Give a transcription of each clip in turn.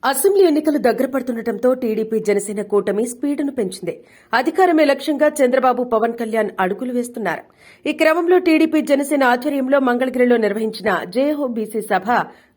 Assembly ఎన్నికలు దగ్గర పడుతుండటంతో TDP Janasena కూటమి స్పీడును పెంచింది. అధికారమే లక్ష్యంగా చంద్రబాబు పవన్ కళ్యాణ్ అడుగులు వేస్తున్నారు. ఈ క్రమంలో టీడీపీ జనసేన ఆధ్వర్యంలో మంగళగిరిలో నిర్వహించిన జయహో బీసీ సభ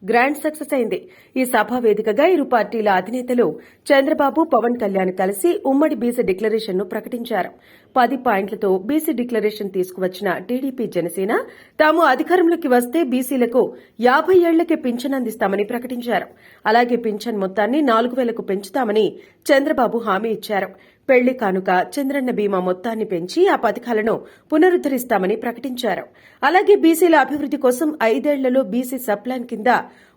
గ్రాండ్ సక్సెస్ అయింది. ఈ సభ వేదికగా ఇరు పార్టీల అధినేతలు చంద్రబాబు పవన్ కళ్యాణ్ కలిసి ఉమ్మడి బీసీ డిక్లరేషన్ ను ప్రకటించారు. 10 పాయింట్లతో బీసీ డిక్లరేషన్ తీసుకువచ్చిన టీడీపీ జనసేన తాము అధికారంలోకి వస్తే బీసీలకు 50 ఏళ్లకే పింఛన్ అందిస్తామని ప్రకటించారు. అలాగే పింఛన్ మొత్తాన్ని 4000కు పెంచుతామని చంద్రబాబు హామీ ఇచ్చారు. పెళ్లి కానుక, చంద్రన్న బీమా మొత్తాన్ని పెంచి ఆ పథకాలను పునరుద్దరిస్తామని ప్రకటించారు. అలాగే బీసీల అభివృద్ది కోసం 5 ఏళ్లలో బీసీ సబ్ ప్లాన్ కింద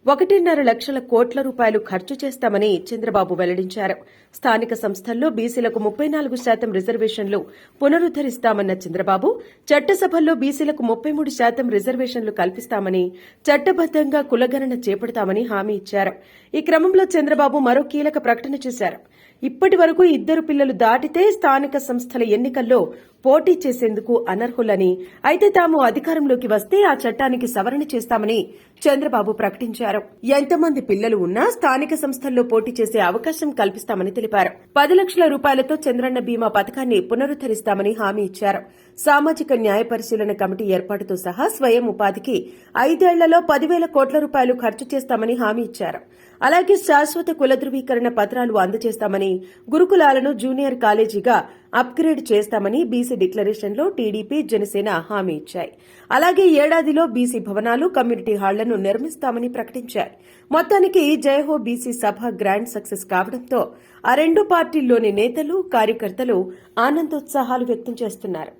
1.5 లక్షల కోట్ల రూపాయలు ఖర్చు చేస్తామని చంద్రబాబు వెల్లడించారు. స్థానిక సంస్థల్లో బీసీలకు 34% రిజర్వేషన్లు పునరుద్దరిస్తామన్న చంద్రబాబు చట్టసభల్లో బీసీలకు 33% రిజర్వేషన్లు కల్పిస్తామని, చట్టబద్దంగా కులగణన చేపడతామని హామీ ఇచ్చారు. ఈ క్రమంలో చంద్రబాబు మరో కీలక ప్రకటన చేశారు. ఇప్పటి వరకు 2 పిల్లలు దాటితే స్థానిక సంస్థల ఎన్నికల్లో పోటీ చేసేందుకు అనర్హులని, అయితే తాము అధికారంలోకి వస్తే ఆ చట్టానికి సవరణ చేస్తామని చంద్రబాబు ప్రకటించారు. ఎంతమంది పిల్లలు ఉన్నా స్థానిక సంస్థల్లో పోటీ చేసే అవకాశం కల్పిస్తామని తెలిపారు. 10 లక్షల రూపాయలతో చంద్రన్న బీమా పథకాన్ని పునరుద్దరిస్తామని హామీ ఇచ్చారు. సామాజిక న్యాయ పరిశీలన కమిటీ ఏర్పాటుతో సహా స్వయం ఉపాధికి 5 ఏళ్లలో 10,000 కోట్ల రూపాయలు ఖర్చు చేస్తామని హామీ ఇచ్చారు. అలాగే శాశ్వత కుల ధృవీకరణ పత్రాలు అందజేస్తామని, గురుకులాలను జూనియర్ కాలేజీగా అప్గ్రేడ్ చేస్తామని బీసీ డిక్లరేషన్లో టీడీపీ, జనసేన హామీ ఇచ్చాయి. అలాగే ఏడాదిలో బీసీ భవనాలు, కమ్యూనిటీ హాళ్లను నిర్మిస్తామని ప్రకటించారు. మొత్తానికి జయహో బీసీ సభ గ్రాండ్ సక్సెస్ కావడంతో ఆ రెండు పార్టీల్లోని నేతలు, కార్యకర్తలు ఆనందోత్సాహాలు వ్యక్తం చేస్తున్నారు.